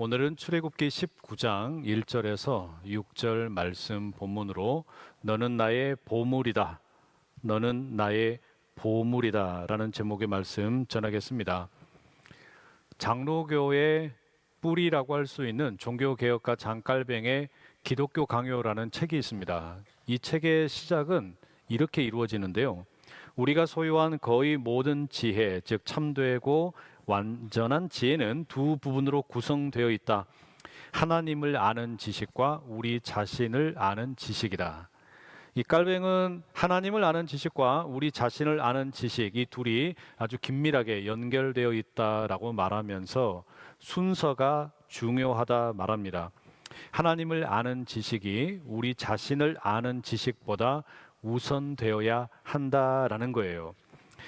오늘은 출애굽기 19장 1절에서 6절 말씀 본문으로 너는 나의 보물이다, 너는 나의 보물이다 라는 제목의 말씀 전하겠습니다. 장로교의 뿌리라고 할 수 있는 종교개혁가 장깔뱅의 기독교 강요라는 책이 있습니다. 이 책의 시작은 이렇게 이루어지는데요. 우리가 소유한 거의 모든 지혜, 즉 참되고 완전한 지혜는 두 부분으로 구성되어 있다. 하나님을 아는 지식과 우리 자신을 아는 지식이다. 이 깔뱅은 하나님을 아는 지식과 우리 자신을 아는 지식, 이 둘이 아주 긴밀하게 연결되어 있다라고 말하면서 순서가 중요하다 말합니다. 하나님을 아는 지식이 우리 자신을 아는 지식보다 우선되어야 한다라는 거예요.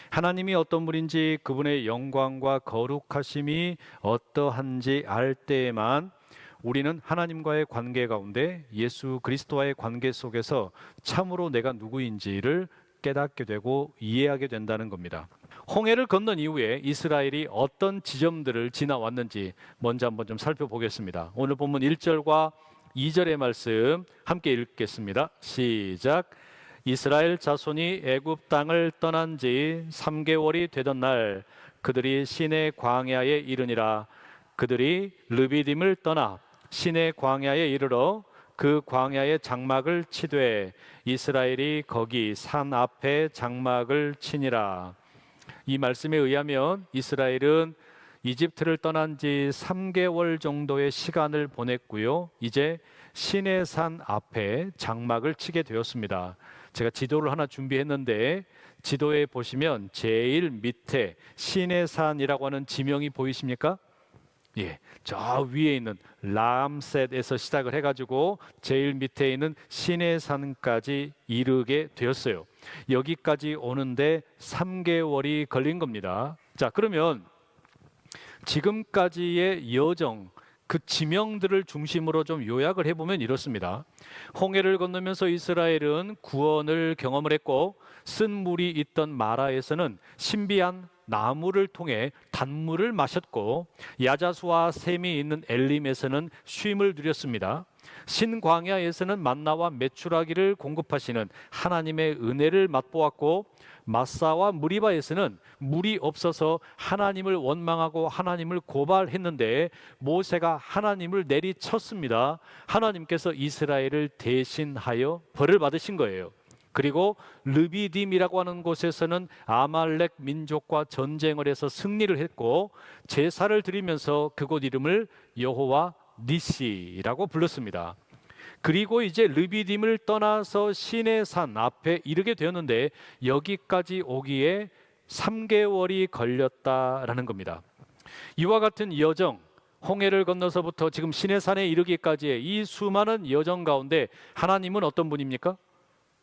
하나님이 어떤 분인지, 그분의 영광과 거룩하심이 어떠한지 알 때에만 우리는 하나님과의 관계 가운데 예수 그리스도와의 관계 속에서 참으로 내가 누구인지를 깨닫게 되고 이해하게 된다는 겁니다. 홍해를 건넌 이후에 이스라엘이 어떤 지점들을 지나왔는지 먼저 한번 좀 살펴보겠습니다. 오늘 본문 1절과 2절의 말씀 함께 읽겠습니다. 시작. 이스라엘 자손이 애굽 땅을 떠난 지 3개월이 되던 날 그들이 시내 광야에 이르니라. 그들이 르비딤을 떠나 시내 광야에 이르러 그 광야에 장막을 치되 이스라엘이 거기 산 앞에 장막을 치니라. 이 말씀에 의하면 이스라엘은 이집트를 떠난 지 3개월 정도의 시간을 보냈고요. 이제 시내산 앞에 장막을 치게 되었습니다. 제가 지도를 하나 준비했는데 지도에 보시면 제일 밑에 시내산이라고 하는 지명이 보이십니까? 예, 저 위에 있는 람셋에서 시작을 해가지고 제일 밑에 있는 시내산까지 이르게 되었어요. 여기까지 오는데 3개월이 걸린 겁니다. 자, 그러면 지금까지의 여정, 그 지명들을 중심으로 좀 요약을 해보면 이렇습니다. 홍해를 건너면서 이스라엘은 구원을 경험을 했고, 쓴 물이 있던 마라에서는 신비한 나무를 통해 단물을 마셨고, 야자수와 샘이 있는 엘림에서는 쉼을 누렸습니다. 신광야에서는 만나와 메추라기를 공급하시는 하나님의 은혜를 맛보았고, 마사와 무리바에서는 물이 없어서 하나님을 원망하고 하나님을 고발했는데 모세가 하나님을 내리쳤습니다. 하나님께서 이스라엘을 대신하여 벌을 받으신 거예요. 그리고 르비딤이라고 하는 곳에서는 아말렉 민족과 전쟁을 해서 승리를 했고, 제사를 드리면서 그곳 이름을 여호와 니시라고 불렀습니다. 그리고 이제 르비딤을 떠나서 시내산 앞에 이르게 되었는데 여기까지 오기에 3개월이 걸렸다라는 겁니다. 이와 같은 여정, 홍해를 건너서부터 지금 시내산에 이르기까지의 이 수많은 여정 가운데 하나님은 어떤 분입니까?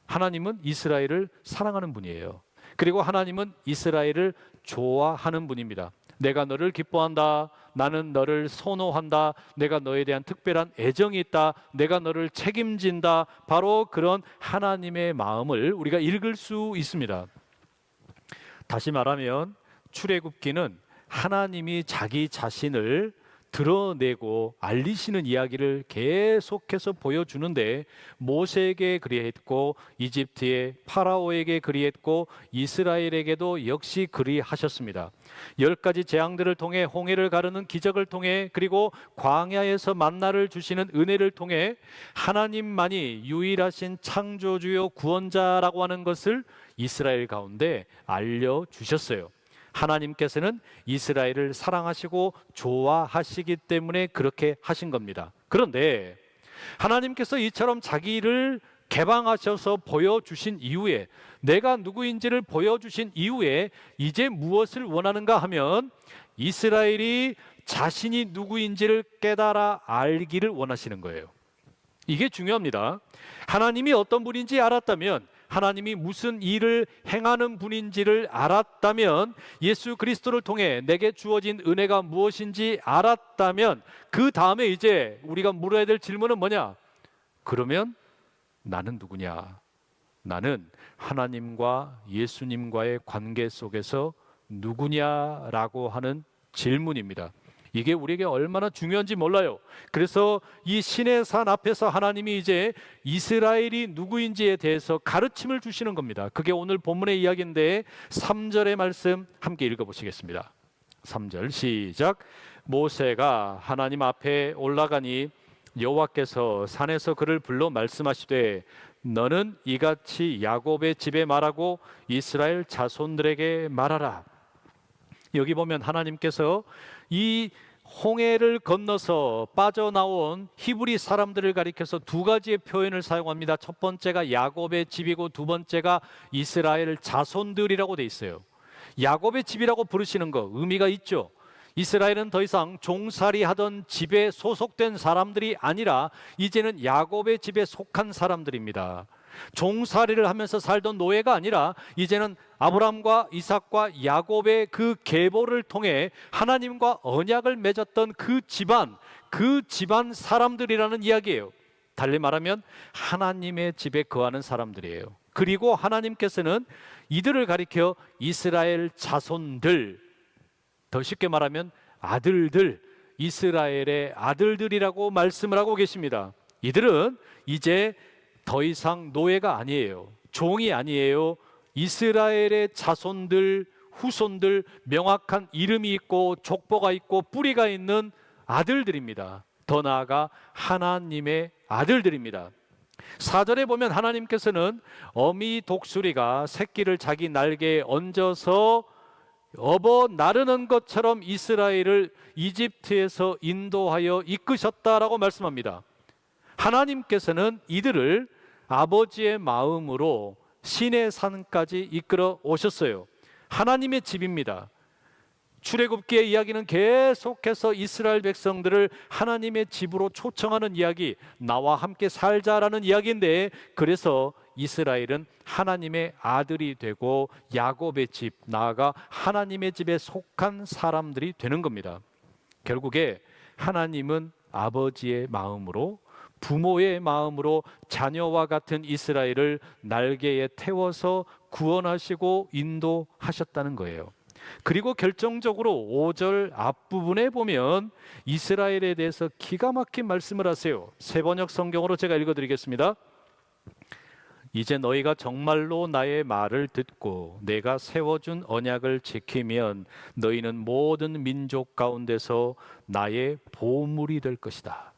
하나님은 이스라엘을 사랑하는 분이에요. 그리고 하나님은 이스라엘을 좋아하는 분입니다. 내가 너를 기뻐한다. 나는 너를 선호한다. 내가 너에 대한 특별한 애정이 있다. 내가 너를 책임진다. 바로 그런 하나님의 마음을 우리가 읽을 수 있습니다. 다시 말하면 출애굽기는 하나님이 자기 자신을 드러내고 알리시는 이야기를 계속해서 보여주는데, 모세에게 그리했고 이집트의 파라오에게 그리했고 이스라엘에게도 역시 그리하셨습니다. 10가지 재앙들을 통해, 홍해를 가르는 기적을 통해, 그리고 광야에서 만나를 주시는 은혜를 통해 하나님만이 유일하신 창조주요 구원자라고 하는 것을 이스라엘 가운데 알려주셨어요. 하나님께서는 이스라엘을 사랑하시고 좋아하시기 때문에 그렇게 하신 겁니다. 그런데 하나님께서 이처럼 자기를 개방하셔서 보여주신 이후에, 내가 누구인지를 보여주신 이후에 이제 무엇을 원하는가 하면 이스라엘이 자신이 누구인지를 깨달아 알기를 원하시는 거예요. 이게 중요합니다. 하나님이 어떤 분인지 알았다면, 하나님이 무슨 일을 행하는 분인지를 알았다면, 예수 그리스도를 통해 내게 주어진 은혜가 무엇인지 알았다면, 그 다음에 이제 우리가 물어야 될 질문은 뭐냐? 그러면 나는 누구냐? 나는 하나님과 예수님과의 관계 속에서 누구냐라고 하는 질문입니다. 이게 우리에게 얼마나 중요한지 몰라요. 그래서 이 신의 산 앞에서 하나님이 이제 이스라엘이 누구인지에 대해서 가르침을 주시는 겁니다. 그게 오늘 본문의 이야기인데 3절의 말씀 함께 읽어보시겠습니다. 3절 시작. 모세가 하나님 앞에 올라가니 여호와께서 산에서 그를 불러 말씀하시되 너는 이같이 야곱의 집에 말하고 이스라엘 자손들에게 말하라. 여기 보면 하나님께서 이 홍해를 건너서 빠져나온 히브리 사람들을 가리켜서 두 가지의 표현을 사용합니다. 첫 번째가 야곱의 집이고 두 번째가 이스라엘 자손들이라고 돼 있어요. 야곱의 집이라고 부르시는 거 의미가 있죠. 이스라엘은 더 이상 종살이 하던 집에 소속된 사람들이 아니라 이제는 야곱의 집에 속한 사람들입니다. 종살이를 하면서 살던 노예가 아니라 이제는 아브라함과 이삭과 야곱의 그 계보를 통해 하나님과 언약을 맺었던 그 집안 사람들이라는 이야기예요. 달리 말하면 하나님의 집에 거하는 사람들이에요. 그리고 하나님께서는 이들을 가리켜 이스라엘 자손들, 더 쉽게 말하면 아들들, 이스라엘의 아들들이라고 말씀을 하고 계십니다. 이들은 이제 더 이상 노예가 아니에요. 종이 아니에요. 이스라엘의 자손들, 후손들, 명확한 이름이 있고 족보가 있고 뿌리가 있는 아들들입니다. 더 나아가 하나님의 아들들입니다. 4절에 보면 하나님께서는 어미 독수리가 새끼를 자기 날개에 얹어서 업어 나르는 것처럼 이스라엘을 이집트에서 인도하여 이끄셨다라고 말씀합니다. 하나님께서는 이들을 아버지의 마음으로 신의 산까지 이끌어 오셨어요. 하나님의 집입니다. 출애굽기의 이야기는 계속해서 이스라엘 백성들을 하나님의 집으로 초청하는 이야기, 나와 함께 살자라는 이야기인데, 그래서 이스라엘은 하나님의 아들이 되고 야곱의 집, 나아가 하나님의 집에 속한 사람들이 되는 겁니다. 결국에 하나님은 아버지의 마음으로, 부모의 마음으로 자녀와 같은 이스라엘을 날개에 태워서 구원하시고 인도하셨다는 거예요. 그리고 결정적으로 5절 앞부분에 보면 이스라엘에 대해서 기가 막힌 말씀을 하세요. 세번역 성경으로 제가 읽어드리겠습니다. 이제 너희가 정말로 나의 말을 듣고 내가 세워준 언약을 지키면 너희는 모든 민족 가운데서 나의 보물이 될 것이다.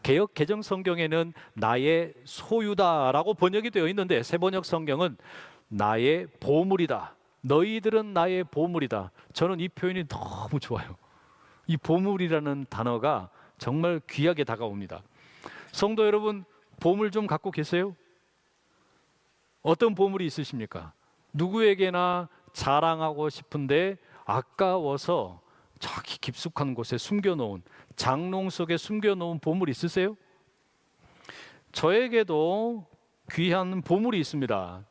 개역 개정 성경에는 나의 소유다라고 번역이 되어 있는데 세번역 성경은 나의 보물이다. 너희들은 나의 보물이다. 저는 이 표현이 너무 좋아요. 이 보물이라는 단어가 정말 귀하게 다가옵니다. 성도 여러분, 보물 좀 갖고 계세요? 어떤 보물이 있으십니까? 누구에게나 자랑하고 싶은데 아까워서 저기 깊숙한 곳에 숨겨놓은, 장롱 속에 숨겨놓은 보물 있으세요? 저에게도 귀한 보물이 있습니다.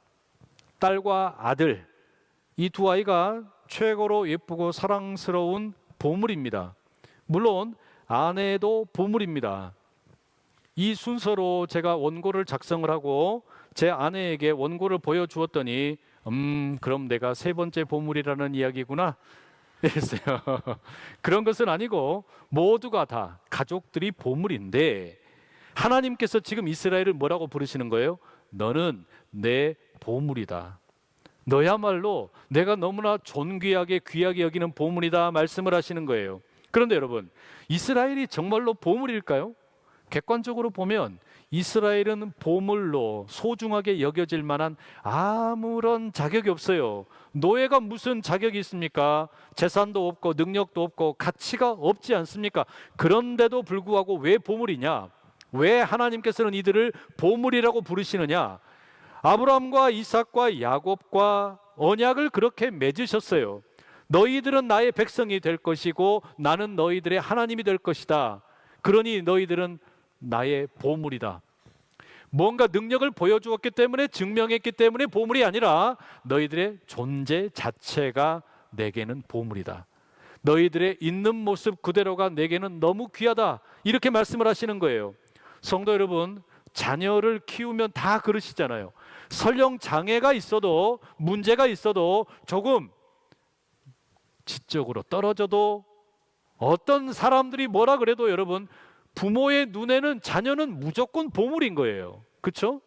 딸과 아들, 이 두 아이가 최고로 예쁘고 사랑스러운 보물입니다. 물론 아내도 보물입니다. 이 순서로 제가 원고를 작성을 하고 제 아내에게 원고를 보여주었더니 그럼 내가 세 번째 보물이라는 이야기구나 이랬어요. 그런 것은 아니고 모두가 다 가족들이 보물인데, 하나님께서 지금 이스라엘을 뭐라고 부르시는 거예요? 너는 내 보물이다. 너야말로 내가 너무나 존귀하게 귀하게 여기는 보물이다 말씀을 하시는 거예요. 그런데 여러분, 이스라엘이 정말로 보물일까요? 객관적으로 보면 이스라엘은 보물로 소중하게 여겨질 만한 아무런 자격이 없어요. 노예가 무슨 자격이 있습니까? 재산도 없고 능력도 없고 가치가 없지 않습니까? 그런데도 불구하고 왜 보물이냐? 왜 하나님께서는 이들을 보물이라고 부르시느냐? 아브라함과 이삭과 야곱과 언약을 그렇게 맺으셨어요. 너희들은 나의 백성이 될 것이고 나는 너희들의 하나님이 될 것이다. 그러니 너희들은 나의 보물이다. 뭔가 능력을 보여주었기 때문에, 증명했기 때문에 보물이 아니라 너희들의 존재 자체가 내게는 보물이다. 너희들의 있는 모습 그대로가 내게는 너무 귀하다. 이렇게 말씀을 하시는 거예요. 성도 여러분, 자녀를 키우면 다 그러시잖아요. 설령 장애가 있어도, 문제가 있어도, 조금 지적으로 떨어져도 어떤 사람들이 뭐라 그래도 여러분, 부모의 눈에는 자녀는 무조건 보물인 거예요. 그렇죠?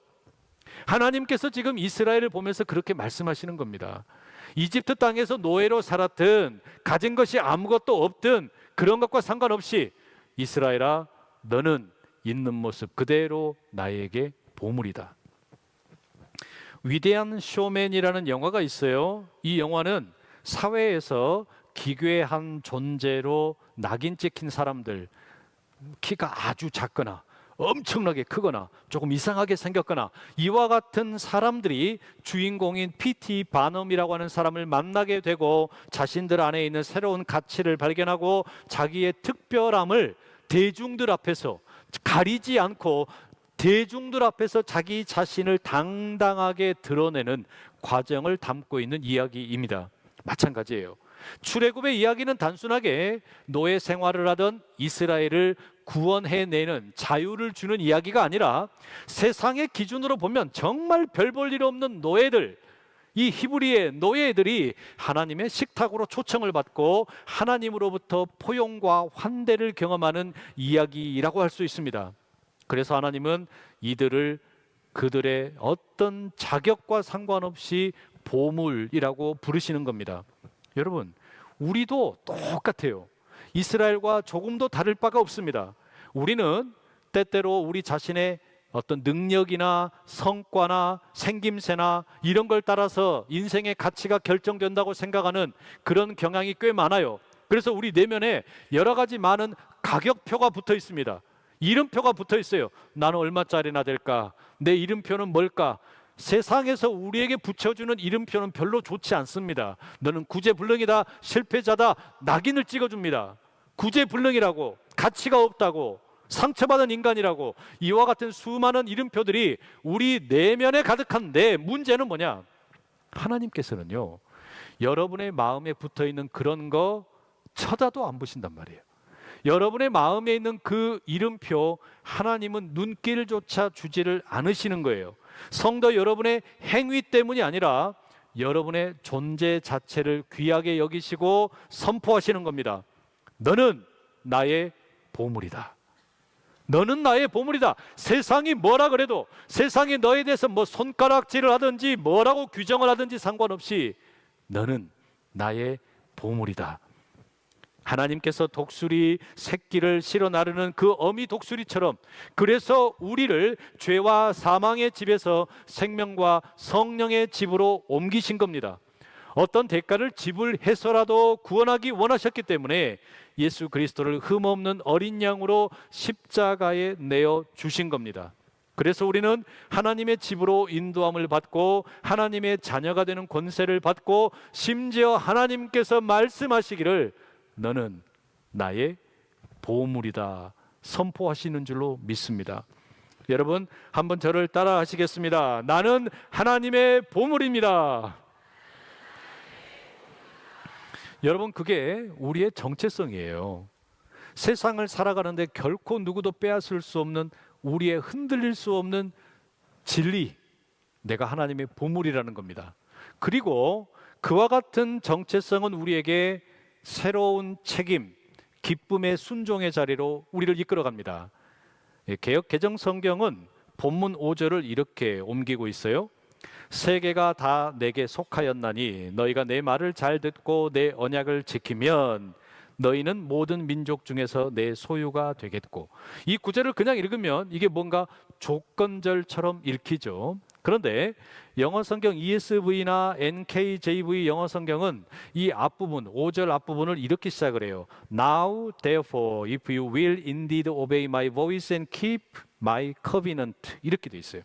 하나님께서 지금 이스라엘을 보면서 그렇게 말씀하시는 겁니다. 이집트 땅에서 노예로 살았든 가진 것이 아무것도 없든 그런 것과 상관없이 이스라엘아, 너는 있는 모습 그대로 나에게 보물이다. 위대한 쇼맨이라는 영화가 있어요. 이 영화는 사회에서 기괴한 존재로 낙인 찍힌 사람들, 키가 아주 작거나 엄청나게 크거나 조금 이상하게 생겼거나 이와 같은 사람들이 주인공인 P.T. 바넘이라고 하는 사람을 만나게 되고 자신들 안에 있는 새로운 가치를 발견하고 자기의 특별함을 대중들 앞에서 가리지 않고 대중들 앞에서 자기 자신을 당당하게 드러내는 과정을 담고 있는 이야기입니다. 마찬가지예요. 출애굽의 이야기는 단순하게 노예 생활을 하던 이스라엘을 구원해내는 자유를 주는 이야기가 아니라 세상의 기준으로 보면 정말 별 볼 일 없는 노예들, 이 히브리의 노예들이 하나님의 식탁으로 초청을 받고 하나님으로부터 포용과 환대를 경험하는 이야기라고 할 수 있습니다. 그래서 하나님은 이들을 그들의 어떤 자격과 상관없이 보물이라고 부르시는 겁니다. 여러분, 우리도 똑같아요. 이스라엘과 조금도 다를 바가 없습니다. 우리는 때때로 우리 자신의 어떤 능력이나 성과나 생김새나 이런 걸 따라서 인생의 가치가 결정된다고 생각하는 그런 경향이 꽤 많아요. 그래서 우리 내면에 여러 가지 많은 가격표가 붙어 있습니다. 이름표가 붙어 있어요. 나는 얼마짜리나 될까? 내 이름표는 뭘까? 세상에서 우리에게 붙여주는 이름표는 별로 좋지 않습니다. 너는 구제불능이다, 실패자다, 낙인을 찍어줍니다. 구제불능이라고, 가치가 없다고, 상처받은 인간이라고, 이와 같은 수많은 이름표들이 우리 내면에 가득한데, 문제는 뭐냐? 하나님께서는요, 여러분의 마음에 붙어있는 그런 거 쳐다도 안 보신단 말이에요. 여러분의 마음에 있는 그 이름표, 하나님은 눈길조차 주지를 않으시는 거예요. 성도 여러분의 행위 때문이 아니라 여러분의 존재 자체를 귀하게 여기시고 선포하시는 겁니다. 너는 나의 보물이다. 너는 나의 보물이다. 세상이 뭐라 그래도, 세상이 너에 대해서 뭐 손가락질을 하든지 뭐라고 규정을 하든지 상관없이 너는 나의 보물이다. 하나님께서 독수리 새끼를 실어 나르는 그 어미 독수리처럼, 그래서 우리를 죄와 사망의 집에서 생명과 성령의 집으로 옮기신 겁니다. 어떤 대가를 지불해서라도 구원하기 원하셨기 때문에 예수 그리스도를 흠없는 어린 양으로 십자가에 내어 주신 겁니다. 그래서 우리는 하나님의 집으로 인도함을 받고 하나님의 자녀가 되는 권세를 받고, 심지어 하나님께서 말씀하시기를 너는 나의 보물이다 선포하시는 줄로 믿습니다. 여러분, 한번 저를 따라 하시겠습니다. 나는 하나님의 보물입니다. 여러분, 그게 우리의 정체성이에요. 세상을 살아가는데 결코 누구도 빼앗을 수 없는, 우리의 흔들릴 수 없는 진리, 내가 하나님의 보물이라는 겁니다. 그리고 그와 같은 정체성은 우리에게 새로운 책임, 기쁨의 순종의 자리로 우리를 이끌어갑니다. 개역 개정 성경은 본문 5절을 이렇게 옮기고 있어요. 세계가 다 내게 속하였나니 너희가 내 말을 잘 듣고 내 언약을 지키면 너희는 모든 민족 중에서 내 소유가 되겠고. 이 구절을 그냥 읽으면 이게 뭔가 조건절처럼 읽히죠. 그런데 영어 성경 ESV나 NKJV 영어 성경은 이 앞부분, 5절 앞부분을 이렇게 시작을 해요. Now therefore if you will indeed obey my voice and keep my covenant, 이렇게 돼 있어요.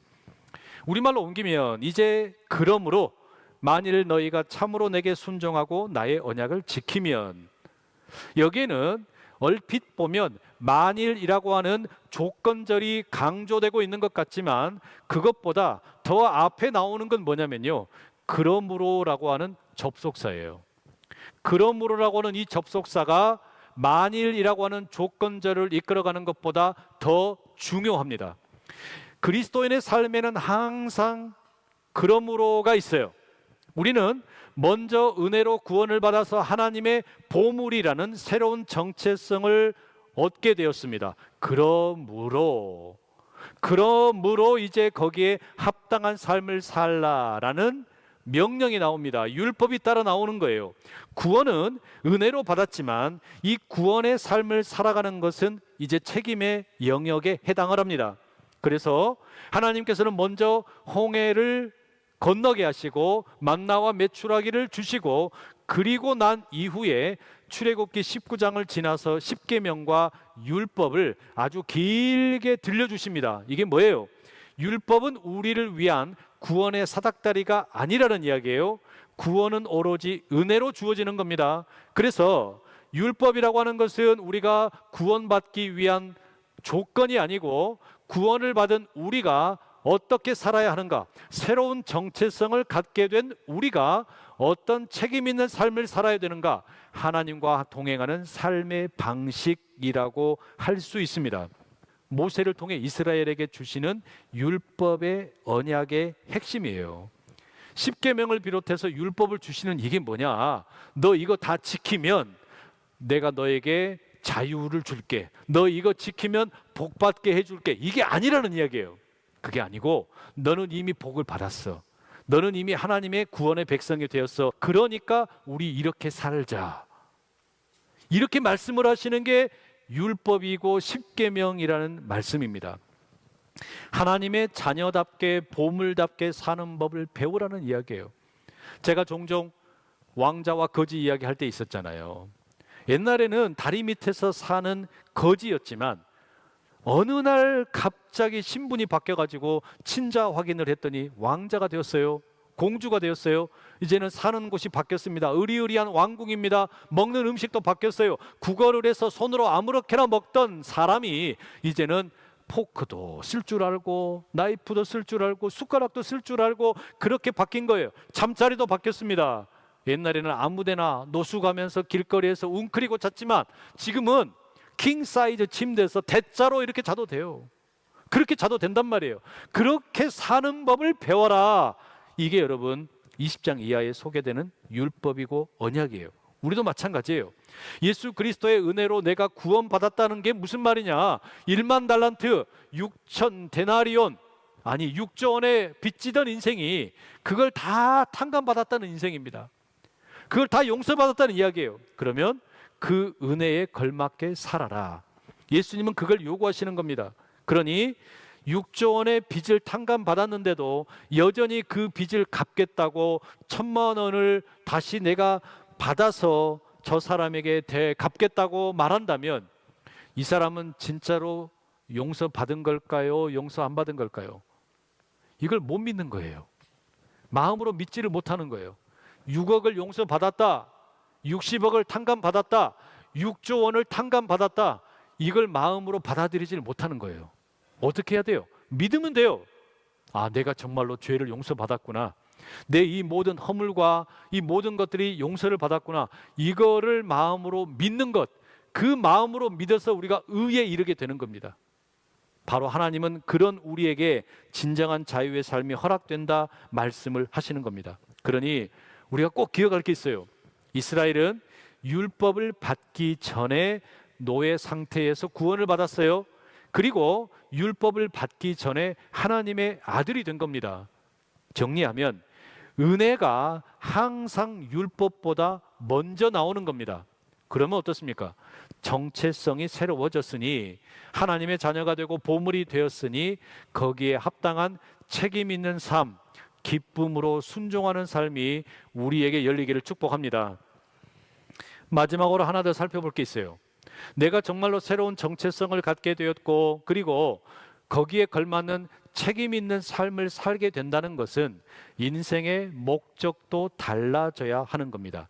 우리말로 옮기면 이제 그러므로 만일 너희가 참으로 내게 순종하고 나의 언약을 지키면, 여기에는 얼핏 보면 만일이라고 하는 조건절이 강조되고 있는 것 같지만 그것보다 더 앞에 나오는 건 뭐냐면요, 그러므로라고 하는 접속사예요. 그러므로라고 하는 이 접속사가 만일이라고 하는 조건절을 이끌어가는 것보다 더 중요합니다. 그리스도인의 삶에는 항상 그러므로가 있어요. 우리는 먼저 은혜로 구원을 받아서 하나님의 보물이라는 새로운 정체성을 얻게 되었습니다. 그러므로 이제 거기에 합당한 삶을 살라라는 명령이 나옵니다. 율법이 따라 나오는 거예요. 구원은 은혜로 받았지만 이 구원의 삶을 살아가는 것은 이제 책임의 영역에 해당을 합니다. 그래서 하나님께서는 먼저 홍해를 건너게 하시고 만나와 메추라기를 주시고, 그리고 난 이후에 출애굽기 19장을 지나서 십계명과 율법을 아주 길게 들려주십니다. 이게 뭐예요? 율법은 우리를 위한 구원의 사닥다리가 아니라는 이야기예요. 구원은 오로지 은혜로 주어지는 겁니다. 그래서 율법이라고 하는 것은 우리가 구원받기 위한 조건이 아니고, 구원을 받은 우리가 어떻게 살아야 하는가, 새로운 정체성을 갖게 된 우리가 어떤 책임 있는 삶을 살아야 되는가, 하나님과 동행하는 삶의 방식이라고 할 수 있습니다. 모세를 통해 이스라엘에게 주시는 율법의 언약의 핵심이에요. 십계명을 비롯해서 율법을 주시는 이게 뭐냐? 너 이거 다 지키면 내가 너에게 자유를 줄게, 너 이거 지키면 복 받게 해줄게, 이게 아니라는 이야기예요. 그게 아니고, 너는 이미 복을 받았어, 너는 이미 하나님의 구원의 백성이 되었어, 그러니까 우리 이렇게 살자, 이렇게 말씀을 하시는 게 율법이고 십계명이라는 말씀입니다. 하나님의 자녀답게 보물답게 사는 법을 배우라는 이야기예요. 제가 종종 왕자와 거지 이야기할 때 있었잖아요. 옛날에는 다리 밑에서 사는 거지였지만 어느 날 갑자기 신분이 바뀌어가지고 친자 확인을 했더니 왕자가 되었어요. 공주가 되었어요. 이제는 사는 곳이 바뀌었습니다. 의리의리한 왕궁입니다. 먹는 음식도 바뀌었어요. 국어를 해서 손으로 아무렇게나 먹던 사람이 이제는 포크도 쓸 줄 알고, 나이프도 쓸 줄 알고, 숟가락도 쓸 줄 알고, 그렇게 바뀐 거예요. 잠자리도 바뀌었습니다. 옛날에는 아무데나 노수 가면서 길거리에서 웅크리고 잤지만 지금은 킹 사이즈 침대에서 대자로 이렇게 자도 돼요. 그렇게 자도 된단 말이에요. 그렇게 사는 법을 배워라. 이게 여러분 20장 이하에 소개되는 율법이고 언약이에요. 우리도 마찬가지예요. 예수 그리스도의 은혜로 내가 구원받았다는 게 무슨 말이냐? 1만 달란트 6천 데나리온, 아니 6조 원에 빚지던 인생이 그걸 다 탕감받았다는 인생입니다. 그걸 다 용서받았다는 이야기예요. 그러면 그 은혜에 걸맞게 살아라. 예수님은 그걸 요구하시는 겁니다. 그러니 6조 원의 빚을 탕감받았는데도 여전히 그 빚을 갚겠다고 1,000만 원을 다시 내가 받아서 저 사람에게 갚겠다고 말한다면 이 사람은 진짜로 용서받은 걸까요? 용서 안 받은 걸까요? 이걸 못 믿는 거예요. 마음으로 믿지를 못하는 거예요. 6억을 용서받았다, 60억을 탕감받았다, 6조 원을 탕감받았다, 이걸 마음으로 받아들이질 못하는 거예요. 어떻게 해야 돼요? 믿으면 돼요. 아, 내가 정말로 죄를 용서받았구나, 내 이 모든 허물과 이 모든 것들이 용서를 받았구나, 이거를 마음으로 믿는 것, 그 마음으로 믿어서 우리가 의에 이르게 되는 겁니다. 바로 하나님은 그런 우리에게 진정한 자유의 삶이 허락된다 말씀을 하시는 겁니다. 그러니 우리가 꼭 기억할 게 있어요. 이스라엘은 율법을 받기 전에 노예 상태에서 구원을 받았어요. 그리고 율법을 받기 전에 하나님의 아들이 된 겁니다. 정리하면 은혜가 항상 율법보다 먼저 나오는 겁니다. 그러면 어떻습니까? 정체성이 새로워졌으니, 하나님의 자녀가 되고 보물이 되었으니 거기에 합당한 책임 있는 삶, 기쁨으로 순종하는 삶이 우리에게 열리기를 축복합니다. 마지막으로 하나 더 살펴볼 게 있어요. 내가 정말로 새로운 정체성을 갖게 되었고, 그리고 거기에 걸맞는 책임 있는 삶을 살게 된다는 것은 인생의 목적도 달라져야 하는 겁니다.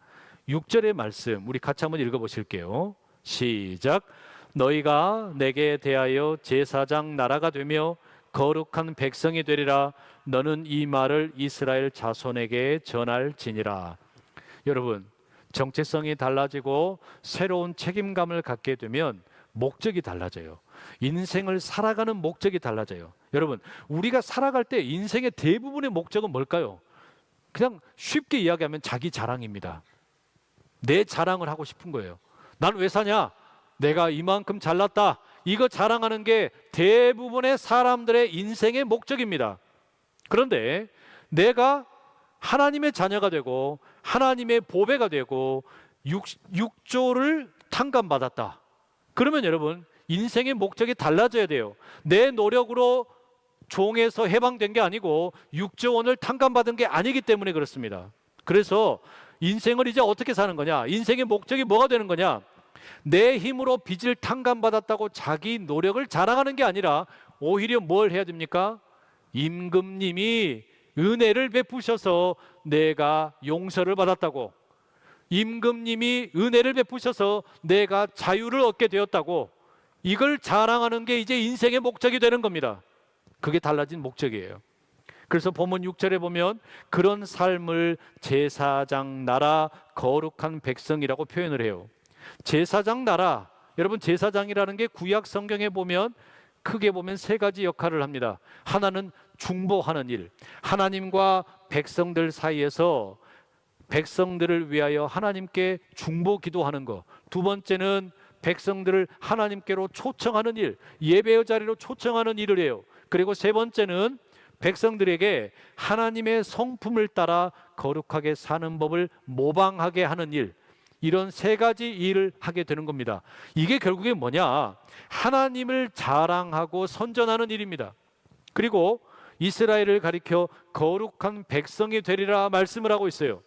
6절의 말씀 우리 같이 한번 읽어보실게요. 시작. 너희가 내게 대하여 제사장 나라가 되며 거룩한 백성이 되리라. 너는 이 말을 이스라엘 자손에게 전할지니라. 여러분, 정체성이 달라지고 새로운 책임감을 갖게 되면 목적이 달라져요. 인생을 살아가는 목적이 달라져요. 여러분, 우리가 살아갈 때 인생의 대부분의 목적은 뭘까요? 그냥 쉽게 이야기하면 자기 자랑입니다. 내 자랑을 하고 싶은 거예요. 난 왜 사냐? 내가 이만큼 잘났다. 이거 자랑하는 게 대부분의 사람들의 인생의 목적입니다. 그런데 내가 하나님의 자녀가 되고 하나님의 보배가 되고 육조를 탕감받았다. 그러면 여러분, 인생의 목적이 달라져야 돼요. 내 노력으로 종에서 해방된 게 아니고 육조원을 탕감받은 게 아니기 때문에 그렇습니다. 그래서 인생을 이제 어떻게 사는 거냐? 인생의 목적이 뭐가 되는 거냐? 내 힘으로 빚을 탕감받았다고 자기 노력을 자랑하는 게 아니라 오히려 뭘 해야 됩니까? 임금님이 은혜를 베푸셔서 내가 용서를 받았다고, 임금님이 은혜를 베푸셔서 내가 자유를 얻게 되었다고, 이걸 자랑하는 게 이제 인생의 목적이 되는 겁니다. 그게 달라진 목적이에요. 그래서 본문 6절에 보면 그런 삶을 제사장 나라 거룩한 백성이라고 표현을 해요. 제사장 나라, 여러분 제사장이라는 게 구약 성경에 보면 크게 보면 세 가지 역할을 합니다. 하나는 중보하는 일, 하나님과 백성들 사이에서 백성들을 위하여 하나님께 중보 기도하는 것. 두 번째는 백성들을 하나님께로 초청하는 일, 예배의 자리로 초청하는 일을 해요. 그리고 세 번째는 백성들에게 하나님의 성품을 따라 거룩하게 사는 법을 모방하게 하는 일, 이런 세 가지 일을 하게 되는 겁니다. 이게 결국에 뭐냐? 하나님을 자랑하고 선전하는 일입니다. 그리고 이스라엘을 가리켜 거룩한 백성이 되리라 말씀을 하고 있어요.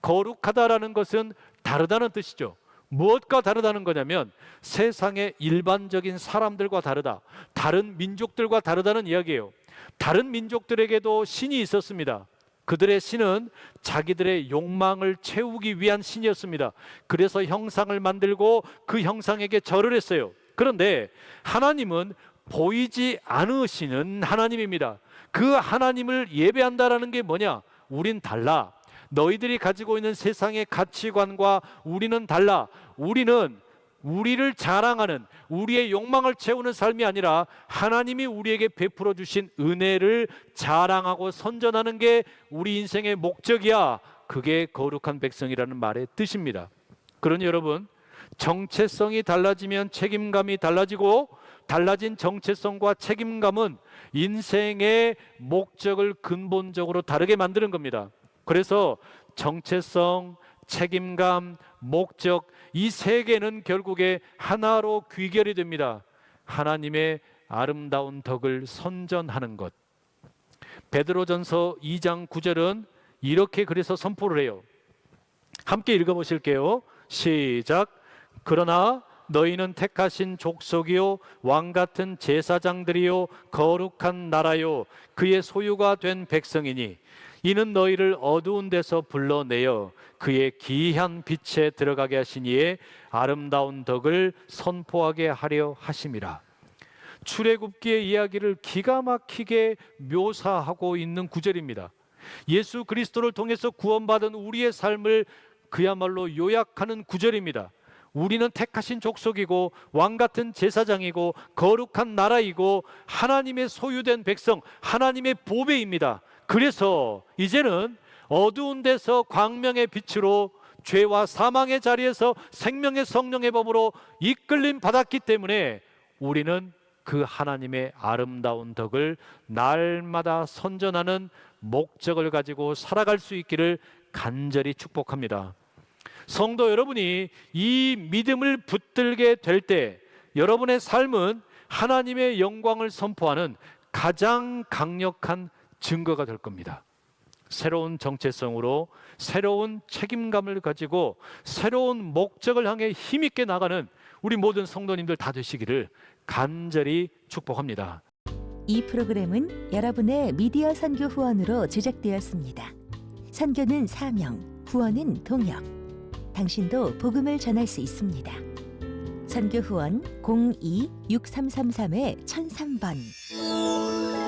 거룩하다라는 것은 다르다는 뜻이죠. 무엇과 다르다는 거냐면 세상의 일반적인 사람들과 다르다, 다른 민족들과 다르다는 이야기예요. 다른 민족들에게도 신이 있었습니다. 그들의 신은 자기들의 욕망을 채우기 위한 신이었습니다. 그래서 형상을 만들고 그 형상에게 절을 했어요. 그런데 하나님은 보이지 않으시는 하나님입니다. 그 하나님을 예배한다라는 게 뭐냐? 우린 달라. 너희들이 가지고 있는 세상의 가치관과 우리는 달라. 우리는 우리를 자랑하는, 우리의 욕망을 채우는 삶이 아니라 하나님이 우리에게 베풀어 주신 은혜를 자랑하고 선전하는 게 우리 인생의 목적이야. 그게 거룩한 백성이라는 말의 뜻입니다. 그러니 여러분, 정체성이 달라지면 책임감이 달라지고, 달라진 정체성과 책임감은 인생의 목적을 근본적으로 다르게 만드는 겁니다. 그래서 정체성, 책임감, 목적, 이 세 개는 결국에 하나로 귀결이 됩니다. 하나님의 아름다운 덕을 선전하는 것. 베드로전서 2장 9절은 이렇게 그래서 선포를 해요. 함께 읽어보실게요. 시작. 그러나 너희는 택하신 족속이요 왕같은 제사장들이요 거룩한 나라요 그의 소유가 된 백성이니 이는 너희를 어두운 데서 불러내어 그의 기이한 빛에 들어가게 하시니에 아름다운 덕을 선포하게 하려 하심이라. 출애굽기의 이야기를 기가 막히게 묘사하고 있는 구절입니다. 예수 그리스도를 통해서 구원받은 우리의 삶을 그야말로 요약하는 구절입니다. 우리는 택하신 족속이고 왕같은 제사장이고 거룩한 나라이고 하나님의 소유된 백성, 하나님의 보배입니다. 그래서 이제는 어두운 데서 광명의 빛으로 죄와 사망의 자리에서 생명의 성령의 법으로 이끌림 받았기 때문에 우리는 그 하나님의 아름다운 덕을 날마다 선전하는 목적을 가지고 살아갈 수 있기를 간절히 축복합니다. 성도 여러분이 이 믿음을 붙들게 될 때 여러분의 삶은 하나님의 영광을 선포하는 가장 강력한 증거가 될 겁니다. 새로운 정체성으로 새로운 책임감을 가지고 새로운 목적을 향해 힘있게 나가는 우리 모든 성도님들 다 되시기를 간절히 축복합니다. 이 프로그램은 여러분의 미디어 선교 후원으로 제작되었습니다. 선교는 사명, 후원은 동역. 당신도 복음을 전할 수 있습니다. 선교 후원 02-6333-1003번